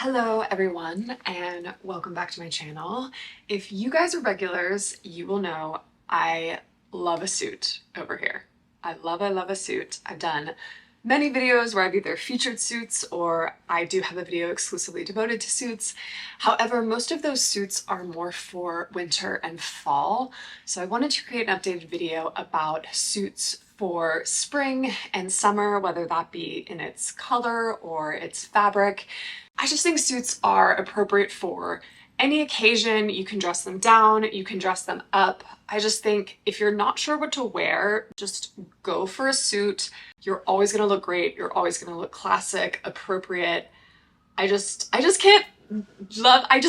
Hello everyone and welcome back to my channel. If you guys are regulars, you will know I love a suit over here. I love a suit. I've done many videos where I've either featured suits or I do have a video exclusively devoted to suits. However, most of those suits are more for winter and fall. So I wanted to create an updated video about suits for spring and summer, whether that be in its color or its fabric. I just think suits are appropriate for any occasion. You can dress them down, you can dress them up. I just think if you're not sure what to wear, just go for a suit. You're always gonna look great, you're always gonna look classic, appropriate. I just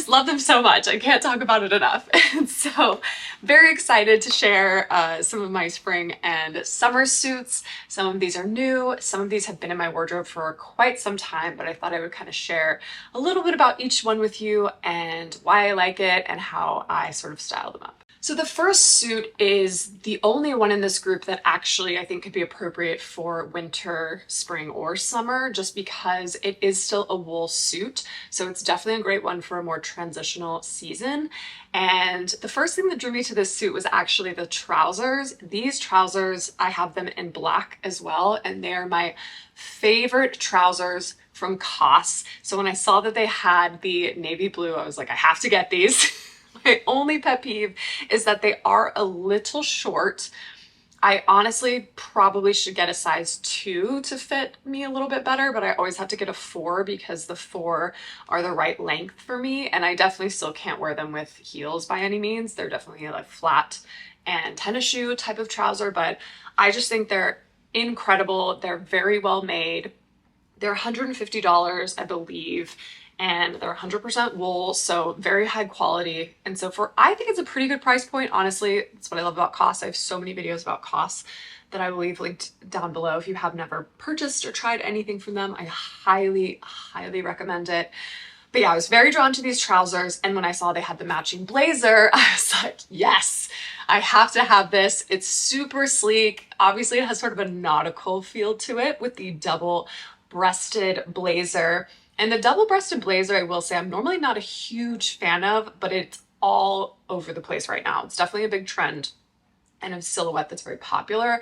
love them so much. I can't talk about it enough. And so very excited to share some of my spring and summer suits. Some of these are new. Some of these have been in my wardrobe for quite some time, but I thought I would kind of share a little bit about each one with you and why I like it and how I sort of style them up. So the first suit is the only one in this group that actually I think could be appropriate for winter, spring, or summer, just because it is still a wool suit. So it's definitely a great one for a more transitional season. And the first thing that drew me to this suit was actually the trousers. These trousers, I have them in black as well, and they're my favorite trousers from COS. So when I saw that they had the navy blue, I was like, I have to get these. My only pet peeve is that they are a little short. I honestly probably should get a size 2 to fit me a little bit better, but I always have to get a 4 because the 4 are the right length for me, and I definitely still can't wear them with heels by any means. They're definitely like flat and tennis shoe type of trouser, but I just think they're incredible. They're very well made. They're $150, I believe, and they're 100% wool, so very high quality. And so I think it's a pretty good price point, honestly. That's what I love about COS. I have so many videos about COS that I will leave linked down below. If you have never purchased or tried anything from them, I highly, highly recommend it. But yeah, I was very drawn to these trousers, and when I saw they had the matching blazer, I was like, yes, I have to have this. It's super sleek. Obviously, it has sort of a nautical feel to it with the double-breasted blazer. And the double-breasted blazer, I will say, I'm normally not a huge fan of, but it's all over the place right now. It's definitely a big trend and a silhouette that's very popular.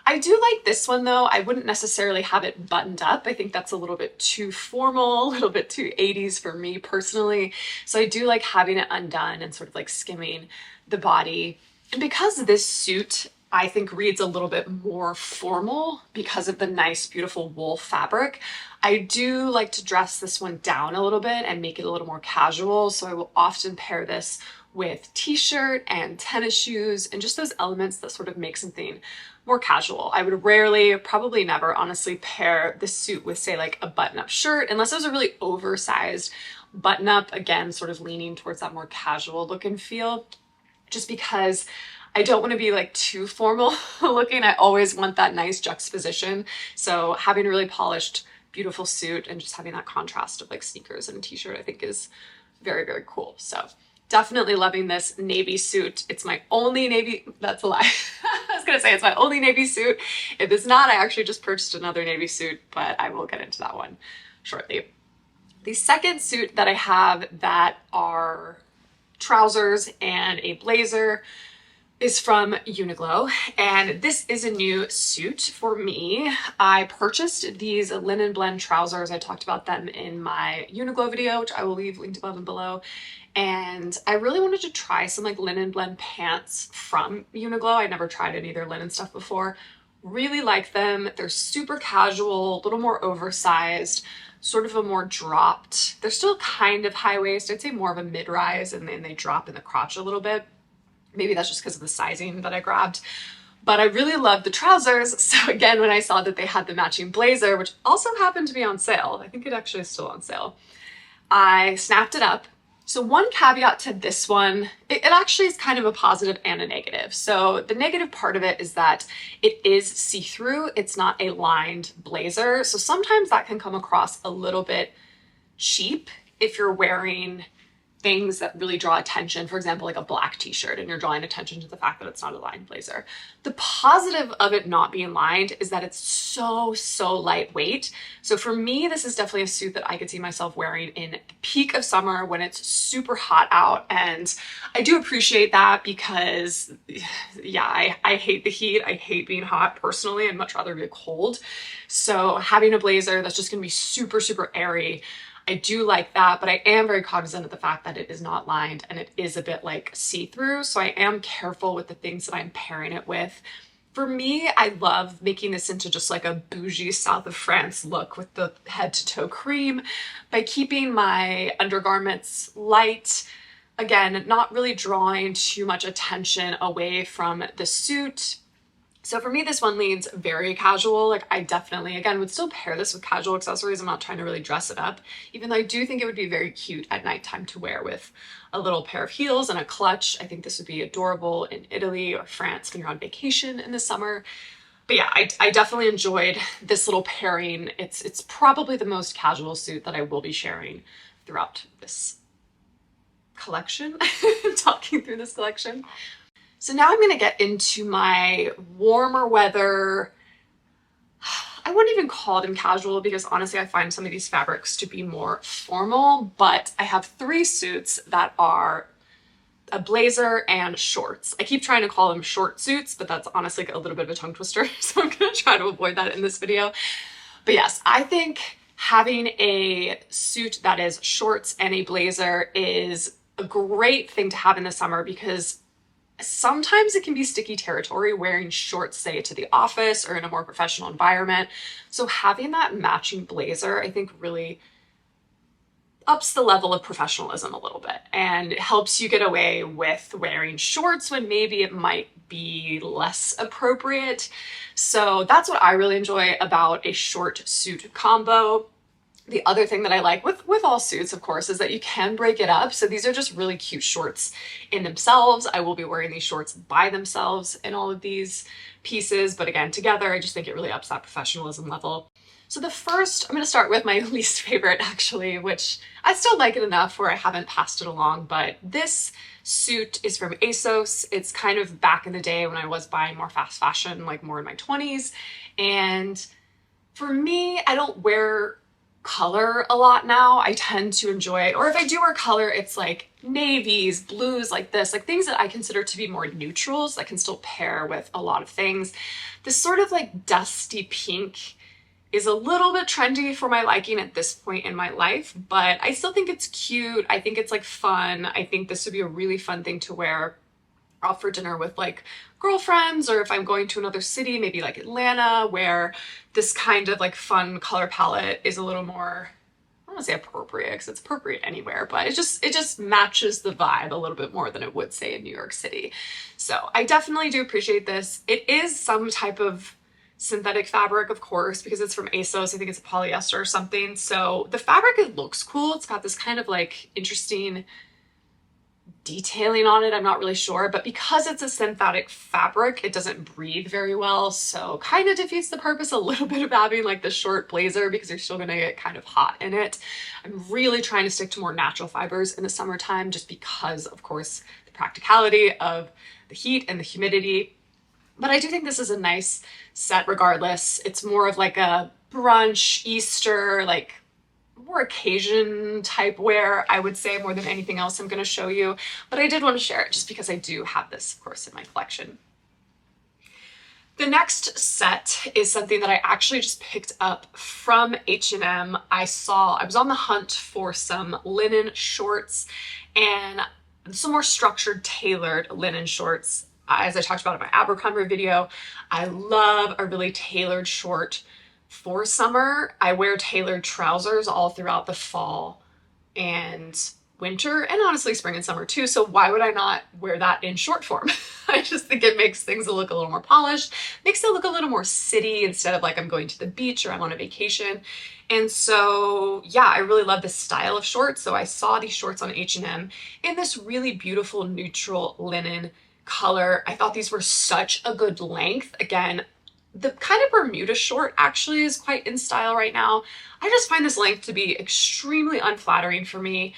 I do like this one though. I wouldn't necessarily have it buttoned up. I think that's a little bit too formal, a little bit too 80s for me personally. So I do like having it undone and sort of like skimming the body. And because this suit, I think, reads a little bit more formal because of the nice, beautiful wool fabric, I do like to dress this one down a little bit and make it a little more casual. So I will often pair this with t-shirt and tennis shoes and just those elements that sort of make something more casual. I would rarely, probably never, honestly, pair this suit with, say, like a button-up shirt, unless it was a really oversized button-up, again, sort of leaning towards that more casual look and feel, just because I don't want to be like too formal looking. I always want that nice juxtaposition. So having a really polished, beautiful suit and just having that contrast of like sneakers and a t-shirt, I think is very, very cool. So definitely loving this navy suit. It's my only navy, that's a lie. I was gonna say it's my only navy suit. If it's not, I actually just purchased another navy suit, but I will get into that one shortly. The second suit that I have that are trousers and a blazer is from Uniqlo, and this is a new suit for me. I purchased these linen blend trousers. I talked about them in my Uniqlo video, which I will leave linked above and below. And I really wanted to try some like linen blend pants from Uniqlo. I'd never tried any of their linen stuff before. Really like them. They're super casual, a little more oversized, sort of a more dropped. They're still kind of high waist. I'd say more of a mid-rise, and then they drop in the crotch a little bit. Maybe that's just because of the sizing that I grabbed. But I really love the trousers. So again, when I saw that they had the matching blazer, which also happened to be on sale, I think it actually is still on sale, I snapped it up. So one caveat to this one, it actually is kind of a positive and a negative. So the negative part of it is that it is see-through. It's not a lined blazer. So sometimes that can come across a little bit cheap if you're wearing things that really draw attention, for example, like a black t-shirt, and you're drawing attention to the fact that it's not a lined blazer. The positive of it not being lined is that it's so lightweight. So for me, this is definitely a suit that I could see myself wearing in the peak of summer when it's super hot out. And I do appreciate that because yeah, I hate the heat. I hate being hot personally. I'd much rather be cold. So having a blazer that's just gonna be super airy, I do like that, but I am very cognizant of the fact that it is not lined and it is a bit like see-through. So I am careful with the things that I'm pairing it with. For me, I love making this into just like a bougie South of France look with the head to toe cream by keeping my undergarments light. Again, not really drawing too much attention away from the suit. So for me, this one leans very casual. Like I definitely, again, would still pair this with casual accessories. I'm not trying to really dress it up, even though I do think it would be very cute at nighttime to wear with a little pair of heels and a clutch. I think this would be adorable in Italy or France when you're on vacation in the summer. But yeah, I definitely enjoyed this little pairing. It's probably the most casual suit that I will be sharing throughout this collection, talking through this collection. So now I'm going to get into my warmer weather. I wouldn't even call them casual because honestly, I find some of these fabrics to be more formal, but I have 3 suits that are a blazer and shorts. I keep trying to call them short suits, but that's honestly a little bit of a tongue twister. So I'm going to try to avoid that in this video. But yes, I think having a suit that is shorts and a blazer is a great thing to have in the summer because sometimes it can be sticky territory wearing shorts, say, to the office or in a more professional environment. So having that matching blazer, I think really ups the level of professionalism a little bit and helps you get away with wearing shorts when maybe it might be less appropriate. So that's what I really enjoy about a short suit combo. The other thing that I like with all suits, of course, is that you can break it up. So these are just really cute shorts in themselves. I will be wearing these shorts by themselves in all of these pieces. But again, together, I just think it really ups that professionalism level. So the first, I'm going to start with my least favorite actually, which I still like it enough where I haven't passed it along. But this suit is from ASOS. It's kind of back in the day when I was buying more fast fashion, like more in my 20s. And for me, I don't wear color a lot now. I tend to enjoy it, or if I do wear color, it's like navies, blues, like this, like things that I consider to be more neutrals that can still pair with a lot of things. This sort of like dusty pink is a little bit trendy for my liking at this point in my life, but I still think it's cute. I think it's like fun. I think this would be a really fun thing to wear out for dinner with like girlfriends, or if I'm going to another city, maybe like Atlanta, where this kind of like fun color palette is a little more, I don't want to say appropriate because it's appropriate anywhere, but it just matches the vibe a little bit more than it would say in New York City. So I definitely do appreciate this. It is some type of synthetic fabric, of course, because it's from ASOS. I think it's a polyester or something. So the fabric, it looks cool. It's got this kind of like interesting detailing on it. I'm not really sure, but because it's a synthetic fabric, it doesn't breathe very well. So kind of defeats the purpose a little bit of having like the short blazer because you're still going to get kind of hot in it. I'm really trying to stick to more natural fibers in the summertime just because, of course, the practicality of the heat and the humidity. But I do think this is a nice set regardless. It's more of like a brunch, Easter, like more occasion type wear, I would say, more than anything else I'm going to show you. But I did want to share it just because I do have this, of course, in my collection. The next set is something that I actually just picked up from H&M. I was on the hunt for some linen shorts and some more structured, tailored linen shorts. As I talked about in my Abercrombie video, I love a really tailored short for summer. I wear tailored trousers all throughout the fall and winter, and honestly spring and summer too. So why would I not wear that in short form? I just think it makes things look a little more polished, makes it look a little more city instead of like I'm going to the beach or I'm on a vacation. And so, yeah, I really love this style of shorts. So I saw these shorts on H&M in this really beautiful neutral linen color. I thought these were such a good length. Again, the kind of Bermuda short actually is quite in style right now. I just find this length to be extremely unflattering for me.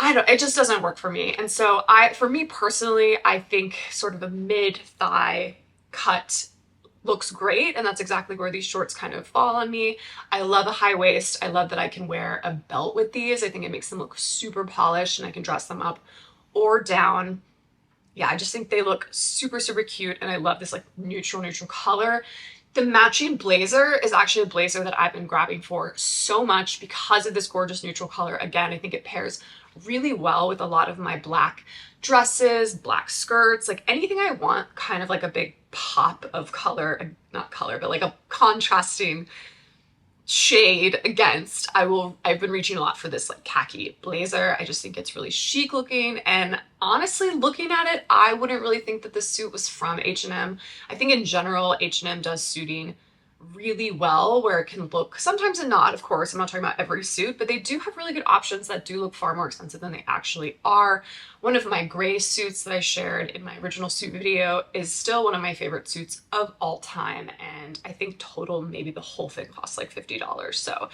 I don't, it just doesn't work for me. And so for me personally, I think sort of a mid thigh cut looks great. And that's exactly where these shorts kind of fall on me. I love a high waist. I love that I can wear a belt with these. I think it makes them look super polished and I can dress them up or down. Yeah, I just think they look super, super cute. And I love this like neutral color. The matching blazer is actually a blazer that I've been grabbing for so much because of this gorgeous neutral color. Again, I think it pairs really well with a lot of my black dresses, black skirts, like anything I want kind of like a big pop of color, not color, but like a contrasting shade against. I've been reaching a lot for this like khaki blazer. I just think it's really chic looking, and honestly looking at it, I wouldn't really think that this suit was from H&M. I think in general H&M does suiting really well where it can look, sometimes and not, of course, I'm not talking about every suit, but they do have really good options that do look far more expensive than they actually are. One of my gray suits that I shared in my original suit video is still one of my favorite suits of all time, and I think total maybe the whole thing costs like $50. So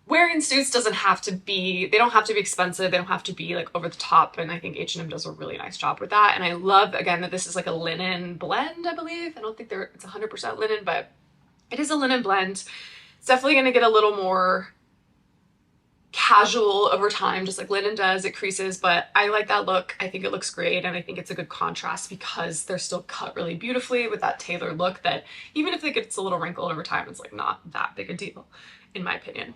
wearing suits doesn't have to be, they don't have to be expensive, they don't have to be like over the top, and I think H&M does a really nice job with that. And I love, again, that this is like a linen blend, I believe. I don't think it's 100% linen, but it is a linen blend. It's definitely going to get a little more casual over time, just like linen does. It creases, but I like that look. I think it looks great, and I think it's a good contrast because they're still cut really beautifully with that tailored look that even if it gets a little wrinkled over time, it's like not that big a deal, in my opinion.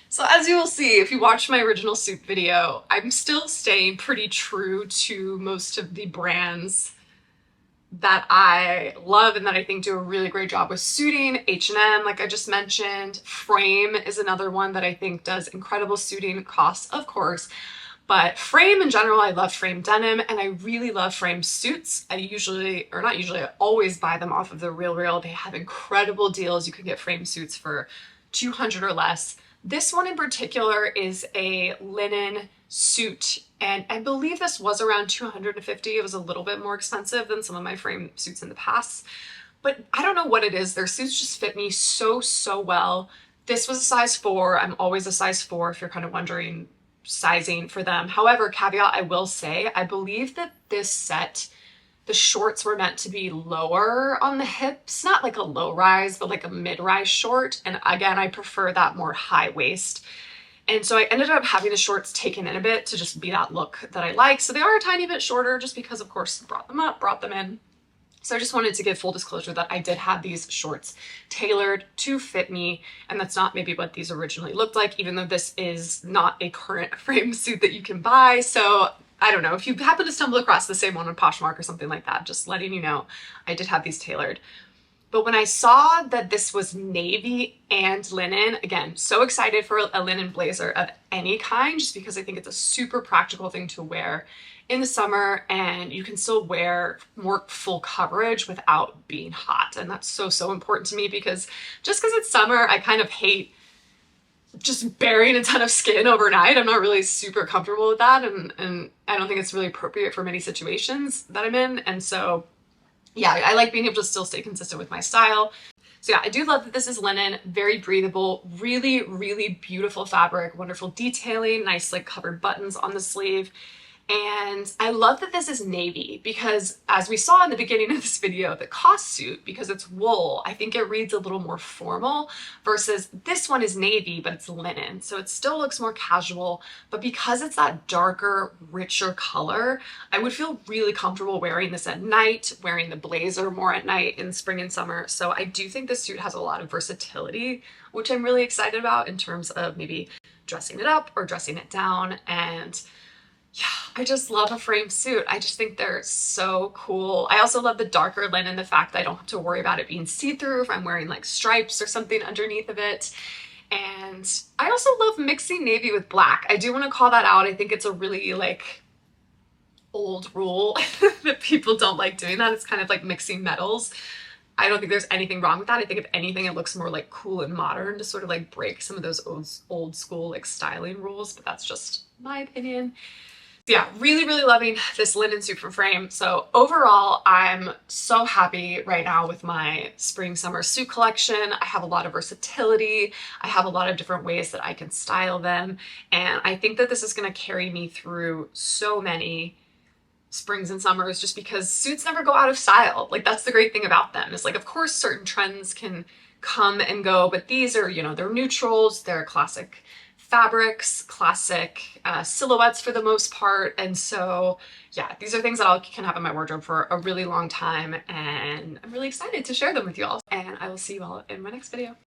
So as you will see, if you watched my original suit video, I'm still staying pretty true to most of the brands that I love and that I think do a really great job with suiting. H&M, like I just mentioned. Frame is another one that I think does incredible suiting. Costs, of course, but Frame in general, I love Frame denim, and I really love Frame suits. I usually, or not usually, I always buy them off of The RealReal. They have incredible deals. You can get Frame suits for $200 or less. This one in particular is a linen suit, and I believe this was around $250. It was a little bit more expensive than some of my Frame suits in the past, but I don't know what it is. Their suits just fit me so well. This was a size 4. I'm always a size 4 if you're kind of wondering sizing for them. However, caveat, I will say, I believe that this set, the shorts were meant to be lower on the hips, not like a low rise, but like a mid-rise short. And again, I prefer that more high waist. And so I ended up having the shorts taken in a bit to just be that look that I like. So they are a tiny bit shorter just because, of course, brought them up, brought them in. So I just wanted to give full disclosure that I did have these shorts tailored to fit me, and that's not maybe what these originally looked like, even though this is not a current Frame suit that you can buy. So I don't know, if you happen to stumble across the same one on Poshmark or something like that, just letting you know, I did have these tailored. But when I saw that this was navy and linen, again, so excited for a linen blazer of any kind, just because I think it's a super practical thing to wear in the summer, and you can still wear more full coverage without being hot. And that's so important to me, because just because it's summer, I kind of hate just burying a ton of skin overnight. I'm not really super comfortable with that, and I don't think it's really appropriate for many situations that I'm in. And so yeah, I like being able to still stay consistent with my style. So yeah, I do love that this is linen, very breathable, really beautiful fabric, wonderful detailing, nice like covered buttons on the sleeve. And I love that this is navy, because as we saw in the beginning of this video, the COS suit, because it's wool, I think it reads a little more formal, versus this one is navy, but it's linen. So it still looks more casual, but because it's that darker, richer color, I would feel really comfortable wearing this at night, wearing the blazer more at night in spring and summer. So I do think this suit has a lot of versatility, which I'm really excited about in terms of maybe dressing it up or dressing it down. And yeah, I just love a Frame suit. I just think they're so cool. I also love the darker linen, the fact that I don't have to worry about it being see-through if I'm wearing like stripes or something underneath of it. And I also love mixing navy with black. I do want to call that out. I think it's a really like old rule that people don't like doing that. It's kind of like mixing metals. I don't think there's anything wrong with that. I think if anything, it looks more like cool and modern to sort of like break some of those old school like styling rules, but that's just my opinion. Yeah, really, really loving this linen suit from Frame. So overall, I'm so happy right now with my spring summer suit collection. I have a lot of versatility. I have a lot of different ways that I can style them. And I think that this is going to carry me through so many springs and summers just because suits never go out of style. Like that's the great thing about them is like, of course, certain trends can come and go, but these are, they're neutrals, they're classic fabrics, classic silhouettes for the most part. And so, yeah, these are things that I can have in my wardrobe for a really long time. And I'm really excited to share them with you all. And I will see you all in my next video.